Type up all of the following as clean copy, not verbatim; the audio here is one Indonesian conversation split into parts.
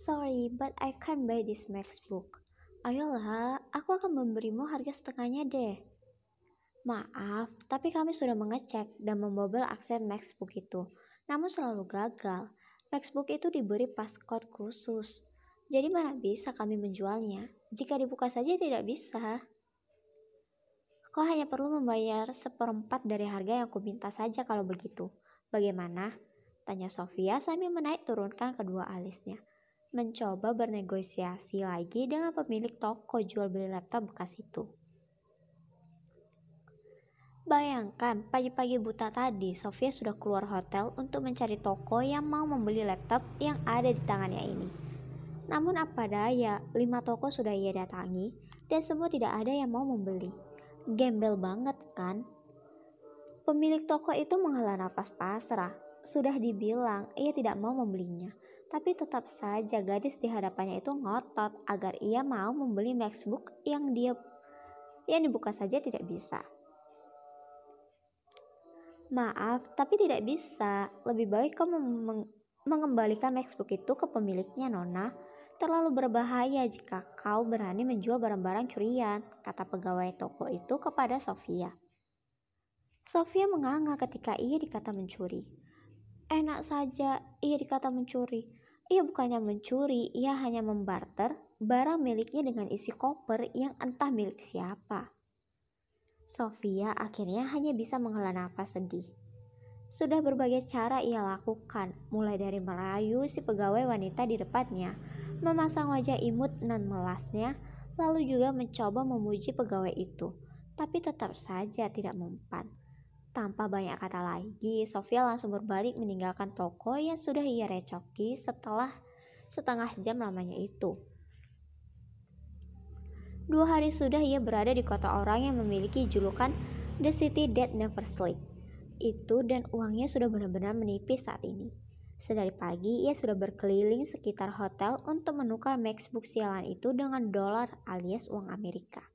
Sorry, but I can't buy this MacBook. Ayolah, aku akan memberimu harga setengahnya deh. Maaf, tapi kami sudah mengecek dan membobol akses MacBook itu. Namun selalu gagal. MacBook itu diberi passcode khusus. Jadi mana bisa kami menjualnya? Jika dibuka saja tidak bisa. Kau hanya perlu membayar seperempat dari harga yang kuminta saja kalau begitu. Bagaimana? Tanya Sofia sambil menaik turunkan kedua alisnya. Mencoba bernegosiasi lagi dengan pemilik toko jual beli laptop bekas itu. Bayangkan, pagi-pagi buta tadi, Sofia sudah keluar hotel untuk mencari toko yang mau membeli laptop yang ada di tangannya ini. Namun apa daya, 5 toko sudah ia datangi dan semua tidak ada yang mau membeli. Gembel banget kan? Pemilik toko itu menghela napas pasrah. Sudah dibilang ia tidak mau membelinya. Tapi tetap saja gadis di hadapannya itu ngotot agar ia mau membeli MacBook yang dibuka saja tidak bisa. Maaf, tapi tidak bisa. Lebih baik kau mengembalikan MacBook itu ke pemiliknya, Nona. Terlalu berbahaya jika kau berani menjual barang-barang curian, kata pegawai toko itu kepada Sofia. Sofia menganga ketika ia dikata mencuri. Enak saja ia dikata mencuri. Ia bukannya mencuri, ia hanya membarter barang miliknya dengan isi koper yang entah milik siapa. Sofia akhirnya hanya bisa menghela nafas sedih. Sudah berbagai cara ia lakukan, mulai dari merayu si pegawai wanita di depannya, memasang wajah imut nan melasnya, lalu juga mencoba memuji pegawai itu, tapi tetap saja tidak mempan. Tanpa banyak kata lagi, Sofia langsung berbalik meninggalkan toko yang sudah ia recoki setelah setengah jam lamanya itu. 2 hari sudah ia berada di kota orang yang memiliki julukan The City That Never Sleep. Itu dan uangnya sudah benar-benar menipis saat ini. Sedari pagi ia sudah berkeliling sekitar hotel untuk menukar MacBook sialan itu dengan dolar alias uang Amerika.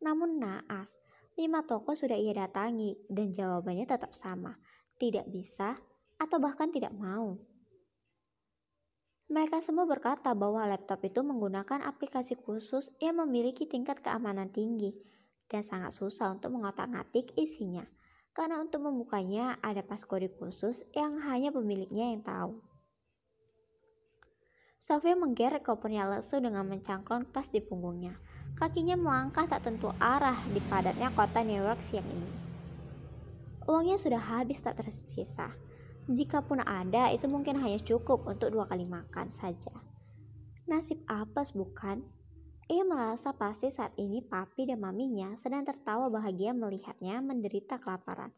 Namun naas, 5 toko sudah ia datangi dan jawabannya tetap sama, tidak bisa atau bahkan tidak mau. Mereka semua berkata bahwa laptop itu menggunakan aplikasi khusus yang memiliki tingkat keamanan tinggi dan sangat susah untuk mengotak-atik isinya, karena untuk membukanya ada passcode khusus yang hanya pemiliknya yang tahu. Sofia menggerek kopernya lesu dengan mencangklong tas di punggungnya. Kakinya melangkah tak tentu arah di padatnya kota New York siang ini. Uangnya sudah habis tak tersisa. Jikapun ada, itu mungkin hanya cukup untuk 2 kali makan saja. Nasib apes bukan? Ia merasa pasti saat ini papi dan maminya sedang tertawa bahagia melihatnya menderita kelaparan.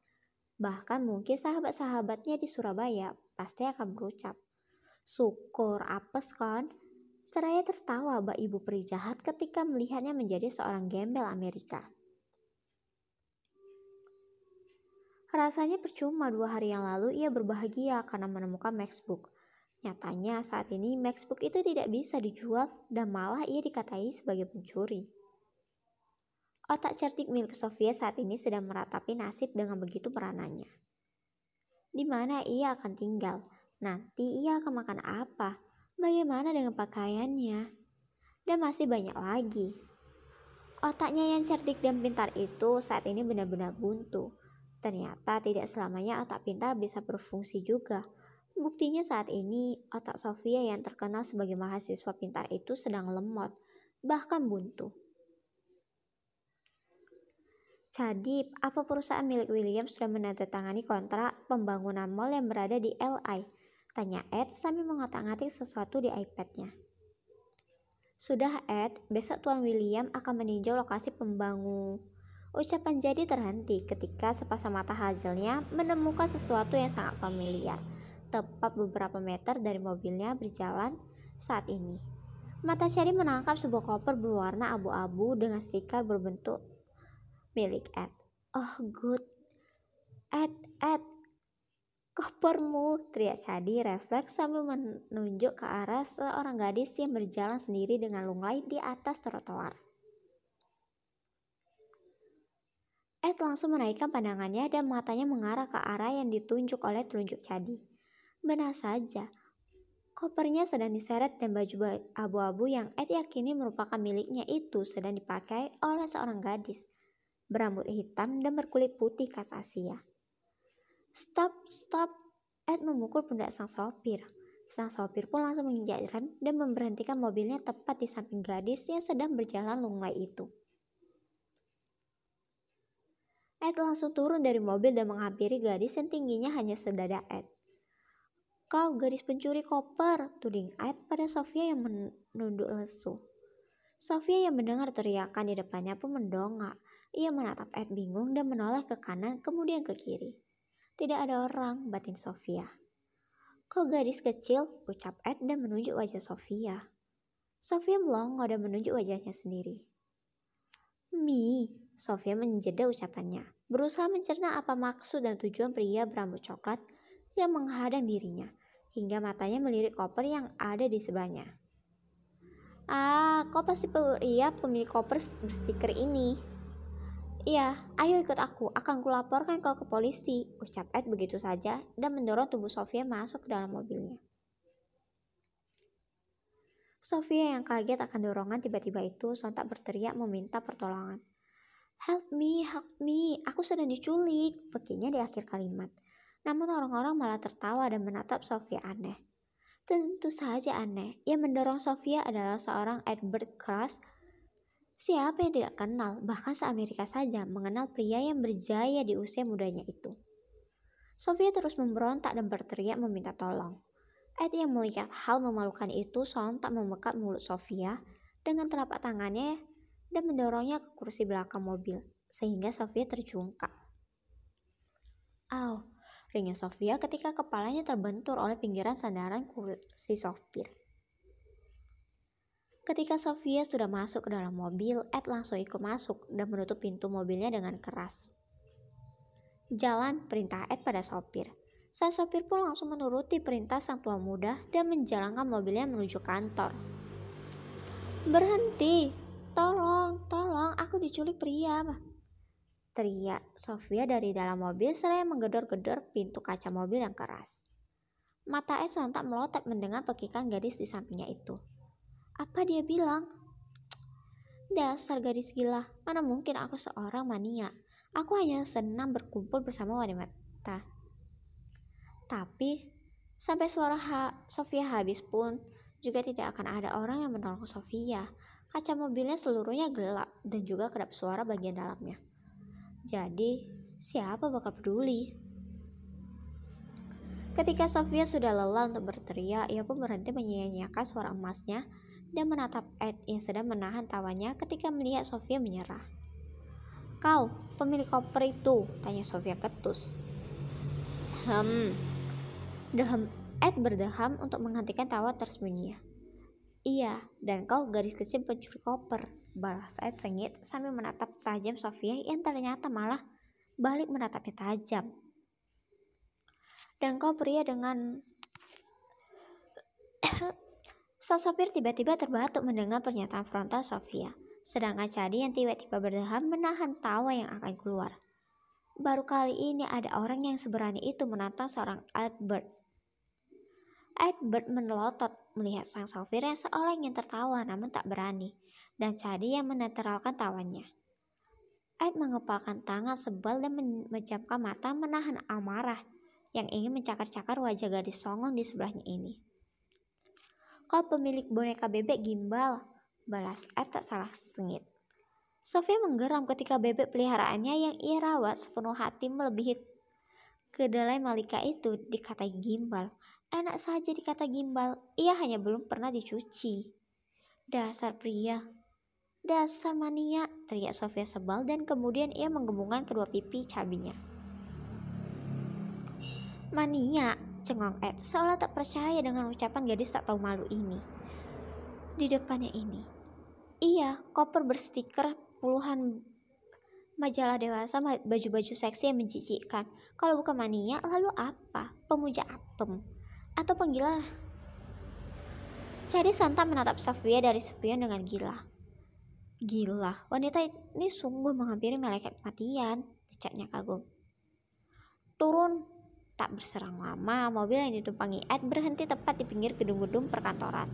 Bahkan mungkin sahabat-sahabatnya di Surabaya pasti akan berucap, syukur apes kan? Seraya tertawa bak ibu peri jahat ketika melihatnya menjadi seorang gembel Amerika. Rasanya percuma 2 hari yang lalu ia berbahagia karena menemukan MacBook. Nyatanya saat ini MacBook itu tidak bisa dijual dan malah ia dikatai sebagai pencuri. Otak cerdik milik Sofia saat ini sedang meratapi nasib dengan begitu merananya. Di mana ia akan tinggal? Nanti ia akan makan apa? Bagaimana dengan pakaiannya? Dan masih banyak lagi. Otaknya yang cerdik dan pintar itu saat ini benar-benar buntu. Ternyata tidak selamanya otak pintar bisa berfungsi juga. Buktinya saat ini otak Sofia yang terkenal sebagai mahasiswa pintar itu sedang lemot, bahkan buntu. Jadi, apa perusahaan milik William sudah menandatangani kontrak pembangunan mall yang berada di LA? Tanya Ed sambil mengotak-ngatik sesuatu di iPad-nya. Sudah Ed, besok Tuan William akan meninjau lokasi pembangunan. Ucapan jadi terhenti ketika sepasang mata hazelnya menemukan sesuatu yang sangat familiar, tepat beberapa meter dari mobilnya berjalan saat ini. Mata Cherry menangkap sebuah koper berwarna abu-abu dengan stiker berbentuk milik Ed. Oh good, Ed, kopermu, teriak Cady refleks sambil menunjuk ke arah seorang gadis yang berjalan sendiri dengan lunglai di atas trotoar. Ed langsung menaikkan pandangannya dan matanya mengarah ke arah yang ditunjuk oleh telunjuk Cady. Benar saja, Kopernya sedang diseret dan baju abu-abu yang Ed yakini merupakan miliknya itu sedang dipakai oleh seorang gadis berambut hitam dan berkulit putih khas Asia. Stop, stop! Ed memukul pundak sang sopir. Sang sopir pun langsung menginjak rem dan memberhentikan mobilnya tepat di samping gadis yang sedang berjalan lunglai itu. Ed langsung turun dari mobil dan menghampiri gadis yang tingginya hanya sedada Ed. Kau gadis pencuri koper, tuding Ed pada Sofia yang menunduk lesu. Sofia yang mendengar teriakan di depannya pun mendongak. Ia menatap Ed bingung dan menoleh ke kanan kemudian ke kiri. Tidak ada orang, batin Sofia. Kau gadis kecil, ucap Ed dan menunjuk wajah Sofia. Sofia melongo dan menunjuk wajahnya sendiri. Mi, Sofia menjeda ucapannya, berusaha mencerna apa maksud dan tujuan pria berambut coklat yang menghadang dirinya, hingga matanya melirik koper yang ada di sebelahnya. Ah, kau pasti pria pemilik koper berstiker ini. Iya, ayo ikut aku, akan kulaporkan kau ke polisi, ucap Ed begitu saja dan mendorong tubuh Sofia masuk ke dalam mobilnya. Sofia yang kaget akan dorongan tiba-tiba itu sontak berteriak meminta pertolongan. Help me, aku sedang diculik, beginya di akhir kalimat. Namun orang-orang malah tertawa dan menatap Sofia aneh. Tentu saja aneh, yang mendorong Sofia adalah seorang Edward Crush. Siapa yang tidak kenal, bahkan se-Amerika saja mengenal pria yang berjaya di usia mudanya itu. Sofia terus memberontak dan berteriak meminta tolong. Ed yang melihat hal memalukan itu sontak memekap mulut Sofia dengan telapak tangannya dan mendorongnya ke kursi belakang mobil, sehingga Sofia terjungkak. Au, ringnya Sofia ketika kepalanya terbentur oleh pinggiran sandaran kursi sopir. Ketika Sofia sudah masuk ke dalam mobil, Ed langsung ikut masuk dan menutup pintu mobilnya dengan keras. Jalan, perintah Ed pada sopir. Sang sopir pun langsung menuruti perintah sang tua muda dan menjalankan mobilnya menuju kantor. Berhenti! Tolong, aku diculik pria, teriak Sofia dari dalam mobil seraya menggedor-gedor pintu kaca mobil yang keras. Mata Ed sontak melotot mendengar pekikan gadis di sampingnya itu. Apa dia bilang? Dasar gadis gila, mana mungkin aku seorang mania. Aku hanya senang berkumpul bersama wanita. Tapi, sampai suara Sofia habis pun, juga tidak akan ada orang yang menolong Sofia. Kaca mobilnya seluruhnya gelap dan juga kedap suara bagian dalamnya. Jadi, siapa bakal peduli? Ketika Sofia sudah lelah untuk berteriak, ia pun berhenti menyanyiakan suara emasnya dan menatap Ed yang sedang menahan tawanya ketika melihat Sofia menyerah. Kau, pemilik koper itu, tanya Sofia ketus. Dehem, Ed berdeham untuk menghentikan tawa tersembunyi. Iya, dan kau gadis kecil pencuri koper, balas Ed sengit sambil menatap tajam Sofia yang ternyata malah balik menatapnya tajam. Dan kau pria dengan... Sang sopir tiba-tiba terbatuk mendengar pernyataan frontal Sofia, sedangkan Chadi yang tiba-tiba berdeham menahan tawa yang akan keluar. Baru kali ini ada orang yang seberani itu menantang seorang Edward. Edward menelotot melihat sang sopir yang seolah ingin tertawa namun tak berani, dan Chadi yang menetralkan tawanya. Ed mengepalkan tangan sebal dan memejamkan mata menahan amarah yang ingin mencakar-cakar wajah gadis songong di sebelahnya ini. Kau pemilik boneka bebek gimbal, balas Ed tak salah sengit. Sofia menggeram ketika bebek peliharaannya yang ia rawat sepenuh hati melebihi kedelai Malika itu dikatai gimbal. Enak saja dikata gimbal, ia hanya belum pernah dicuci. Dasar pria, dasar mania, teriak Sofia sebal dan kemudian ia menggembungkan kedua pipi cabinya. Mania, cengong Ed, seolah tak percaya dengan ucapan gadis tak tahu malu ini. Di depannya ini, iya, koper berstiker puluhan majalah dewasa, baju-baju seksi yang menjijikkan. Kalau bukan mania, lalu apa? Pemuja apem atau penggila? Chadi sontak menatap Sofia dari spion dengan gila. Gila, wanita ini sungguh menghampiri malaikat kematian, decaknya kagum. Turun, Tak berserang lama, mobil yang ditumpangi Ed berhenti tepat di pinggir gedung-gedung perkantoran.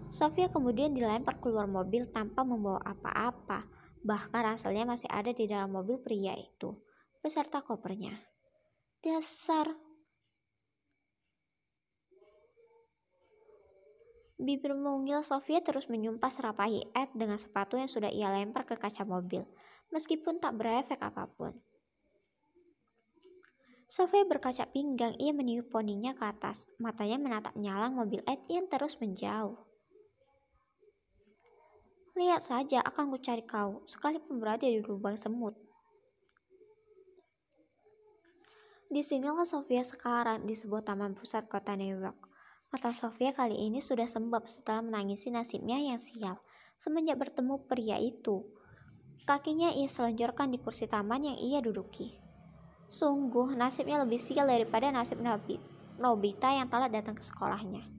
Sofia kemudian dilempar keluar mobil tanpa membawa apa-apa. Bahkan ranselnya masih ada di dalam mobil pria itu, beserta kopernya. Dasar. Bibir mungil Sofia terus menyumpah serapahi Ed dengan sepatu yang sudah ia lempar ke kaca mobil, meskipun tak berefek apapun. Sofia berkaca pinggang, ia meniup poninya ke atas, matanya menatap nyalang mobil Ed yang terus menjauh. Lihat saja, akan kucari kau, sekalipun berada di lubang semut. Disinilah Sofia sekarang, di sebuah taman pusat kota New York. Mata Sofia kali ini sudah sembab setelah menangisi nasibnya yang sial, semenjak bertemu pria itu. Kakinya ia selonjorkan di kursi taman yang ia duduki. Sungguh, nasibnya lebih sial daripada nasib Nobita yang telah datang ke sekolahnya.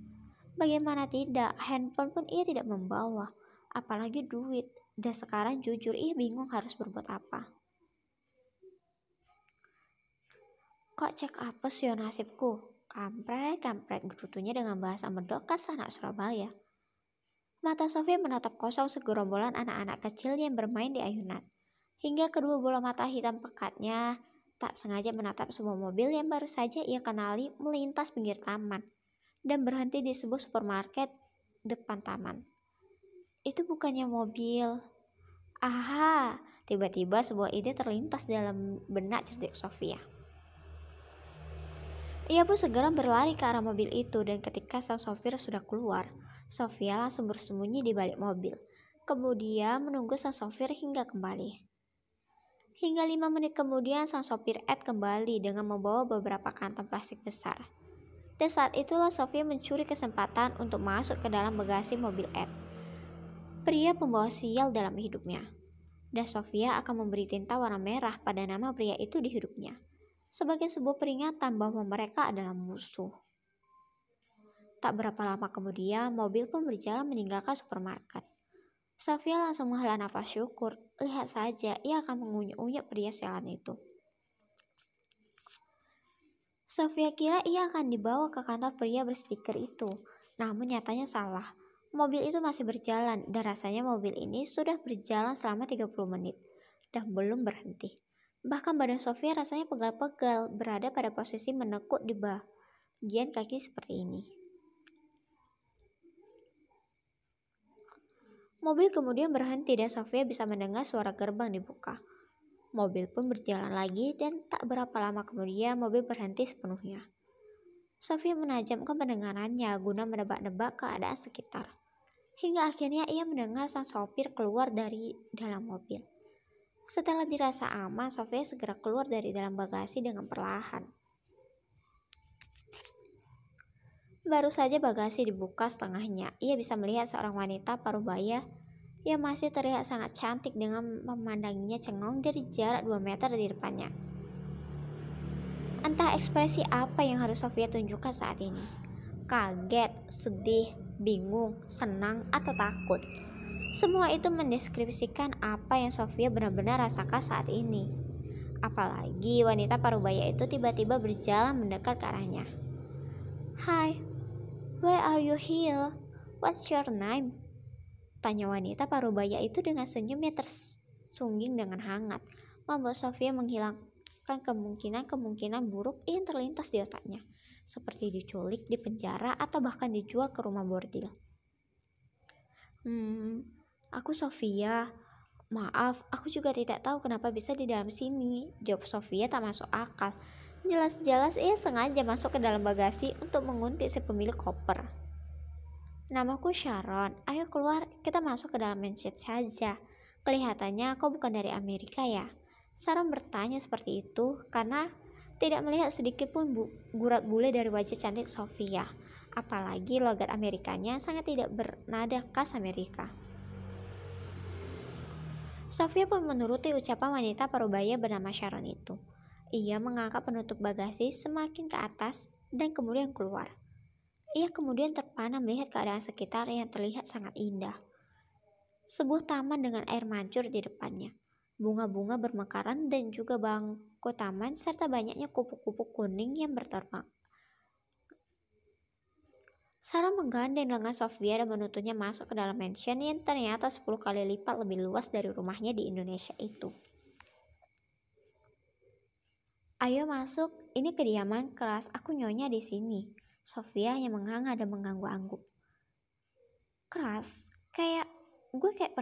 Bagaimana tidak, handphone pun ia tidak membawa, apalagi duit. Dan sekarang jujur ia bingung harus berbuat apa. Kok cek apa sih nasibku? Kampret, gerutunya dengan bahasa mendokas anak Surabaya. Mata Sofia menatap kosong segerombolan anak-anak kecil yang bermain di ayunan. Hingga kedua bola mata hitam pekatnya tak sengaja menatap sebuah mobil yang baru saja ia kenali melintas pinggir taman dan berhenti di sebuah supermarket depan taman. Itu bukannya mobil. Aha, tiba-tiba sebuah ide terlintas dalam benak cerdik Sofia. Ia pun segera berlari ke arah mobil itu dan ketika sang sopir sudah keluar, Sofia langsung bersembunyi di balik mobil. Kemudian menunggu sang sopir hingga kembali. Hingga 5 menit kemudian sang sopir Ed kembali dengan membawa beberapa kantong plastik besar. Dan saat itulah Sofia mencuri kesempatan untuk masuk ke dalam bagasi mobil Ed. Pria pembawa sial dalam hidupnya. Dan Sofia akan memberi tinta warna merah pada nama pria itu di hidupnya. Sebagai sebuah peringatan bahwa mereka adalah musuh. Tak berapa lama kemudian, mobil pun berjalan meninggalkan supermarket. Sofia langsung menghela nafas syukur. Lihat saja, ia akan mengunyuk-unyuk pria sialan itu. Sofia kira ia akan dibawa ke kantor pria berstiker itu. Namun nyatanya salah. Mobil itu masih berjalan dan rasanya mobil ini sudah berjalan selama 30 menit. Dan belum berhenti. Bahkan badan Sofia rasanya pegal-pegal, berada pada posisi menekuk di bagian kaki seperti ini. Mobil kemudian berhenti dan Sofia bisa mendengar suara gerbang dibuka. Mobil pun berjalan lagi dan tak berapa lama kemudian mobil berhenti sepenuhnya. Sofia menajamkan pendengarannya guna menebak-nebak keadaan sekitar. Hingga akhirnya ia mendengar sang sopir keluar dari dalam mobil. Setelah dirasa aman, Sofia segera keluar dari dalam bagasi dengan perlahan. Baru saja bagasi dibuka setengahnya, ia bisa melihat seorang wanita parubaya yang masih terlihat sangat cantik dengan memandanginya cengong dari jarak 2 meter di depannya. Entah ekspresi apa yang harus Sofia tunjukkan saat ini. Kaget, sedih, bingung, senang, atau takut. Semua itu mendeskripsikan apa yang Sofia benar-benar rasakan saat ini. Apalagi wanita parubaya itu tiba-tiba berjalan mendekat ke arahnya. Hi, why are you here? What's your name? Tanya wanita parubaya itu dengan senyum yang tersungging dengan hangat, membuat Sofia menghilangkan kemungkinan buruk yang terlintas di otaknya, seperti diculik, dipenjara, atau bahkan dijual ke rumah bordil. Aku Sofia. Maaf, aku juga tidak tahu kenapa bisa di dalam sini, jawab Sofia tak masuk akal. Jelas-jelas ia sengaja masuk ke dalam bagasi untuk menguntit si pemilik koper. Namaku Sharon, ayo keluar, kita masuk ke dalam mencet saja. Kelihatannya kau bukan dari Amerika ya? Sharon bertanya seperti itu karena tidak melihat sedikit pun gurat bule dari wajah cantik Sofia. Apalagi logat Amerikanya sangat tidak bernada khas Amerika. Sofia pun menuruti ucapan wanita parubaya bernama Sharon itu. Ia mengangkat penutup bagasi semakin ke atas dan kemudian keluar. Ia kemudian terpana melihat keadaan sekitar yang terlihat sangat indah. Sebuah taman dengan air mancur di depannya. bunga-bunga bermekaran dan juga bangku taman serta banyaknya kupu-kupu kuning yang berterbang. Sarah menggandeng lengan Sofia dan menuntutnya masuk ke dalam mansion yang ternyata 10 kali lipat lebih luas dari rumahnya di Indonesia itu. Ayo masuk, ini kediaman kelas aku nyonya di sini. Sofia hanya menganga dan mengangguk-angguk. Keras, gue kayak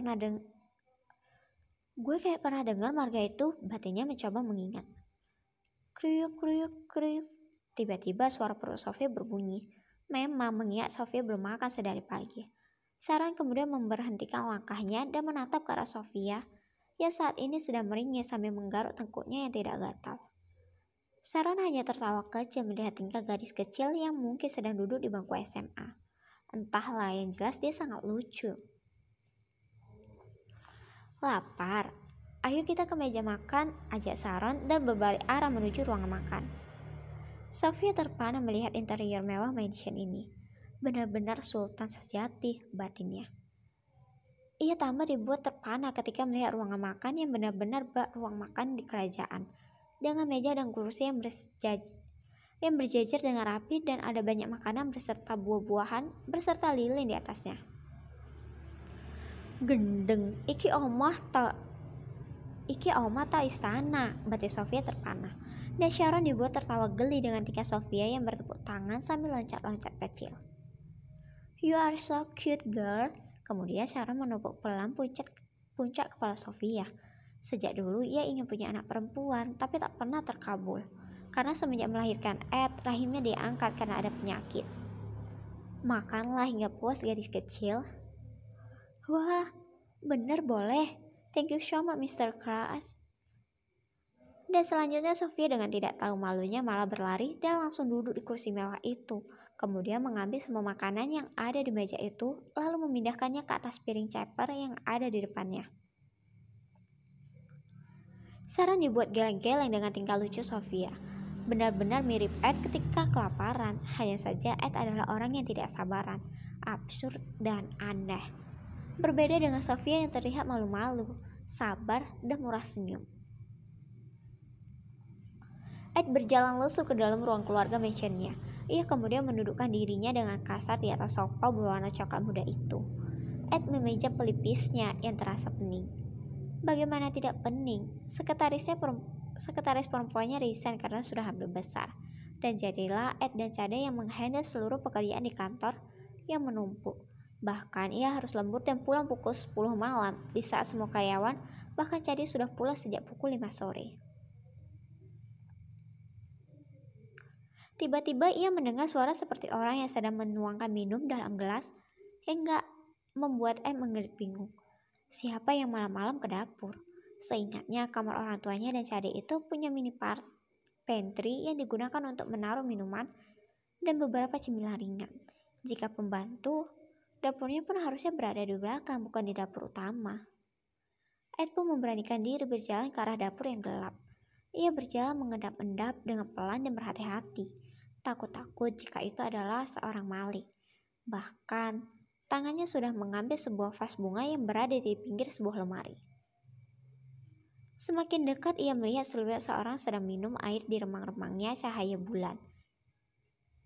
pernah dengar marga itu, batinnya mencoba mengingat. Kriuk, kriuk, kriuk. Tiba-tiba suara perut Sofia berbunyi. Memang mengingat Sofia belum makan sedari pagi. Sarah kemudian memberhentikan langkahnya dan menatap ke arah Sofia yang saat ini sedang meringis sambil menggaruk tengkuknya yang tidak gatal. Sarah hanya tertawa kecil melihat tingkah gadis kecil yang mungkin sedang duduk di bangku SMA. Entahlah, yang jelas dia sangat lucu. Lapar? Ayo kita ke meja makan, ajak Sharon dan berbalik arah menuju ruangan makan. Sofia terpana melihat interior mewah mansion ini. Benar-benar sultan sejati, batinnya. Ia tambah dibuat terpana ketika melihat ruangan makan yang benar-benar bak ruang makan di kerajaan. Dengan meja dan kursi yang berjajar dengan rapi dan ada banyak makanan beserta buah-buahan beserta lilin di atasnya. Gendeng, iki omah tak istana, batin Sofia terpana. Dan Sharon dibuat tertawa geli dengan tingkah Sofia yang bertepuk tangan sambil loncat-loncat kecil. You are so cute girl. Kemudian Sharon menepuk pelan puncak kepala Sofia. Sejak dulu ia ingin punya anak perempuan, tapi tak pernah terkabul. Karena semenjak melahirkan Ed, rahimnya diangkat karena ada penyakit. Makanlah hingga puas gadis kecil. Wah, bener boleh. Thank you so much Mr. Krabs. Dan selanjutnya Sofia dengan tidak tahu malunya malah berlari dan langsung duduk di kursi mewah itu. Kemudian mengambil semua makanan yang ada di meja itu, lalu memindahkannya ke atas piring ceper yang ada di depannya. Sarah dibuat geleng-geleng dengan tingkah lucu Sofia. Benar-benar mirip Ed ketika kelaparan, hanya saja Ed adalah orang yang tidak sabaran, absurd dan aneh. Berbeda dengan Sofia yang terlihat malu-malu, sabar, dan murah senyum. Ed berjalan lesu ke dalam ruang keluarga mansionnya. Ia kemudian mendudukkan dirinya dengan kasar di atas sofa berwarna coklat muda itu. Ed memijat pelipisnya yang terasa pening. Bagaimana tidak pening? Sekretaris perempuannya resign karena sudah hamil besar. Dan jadilah Ed dan Cade yang menghandle seluruh pekerjaan di kantor yang menumpuk. Bahkan ia harus lembur dan pulang pukul 10 malam di saat semua karyawan, bahkan Cade sudah pulang sejak pukul 5 sore. Tiba-tiba ia mendengar suara seperti orang yang sedang menuangkan minum dalam gelas hingga membuat mengerit bingung. Siapa yang malam-malam ke dapur? Seingatnya kamar orang tuanya dan Cade itu punya mini pantry yang digunakan untuk menaruh minuman dan beberapa cemilan ringan. Jika pembantu, dapurnya pun harusnya berada di belakang, bukan di dapur utama. Ed pun memberanikan diri berjalan ke arah dapur yang gelap. Ia berjalan mengendap-endap dengan pelan dan berhati-hati. Takut-takut jika itu adalah seorang maling. Bahkan, tangannya sudah mengambil sebuah vas bunga yang berada di pinggir sebuah lemari. Semakin dekat ia melihat siluet seorang sedang minum air di remang-remangnya cahaya bulan.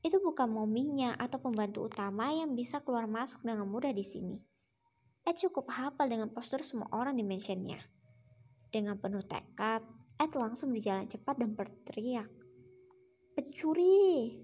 Itu bukan mominya atau pembantu utama yang bisa keluar masuk dengan mudah di sini. Ed cukup hafal dengan postur semua orang di mansionnya. Dengan penuh tekad, Ed langsung berjalan cepat dan berteriak, "Pencuri!"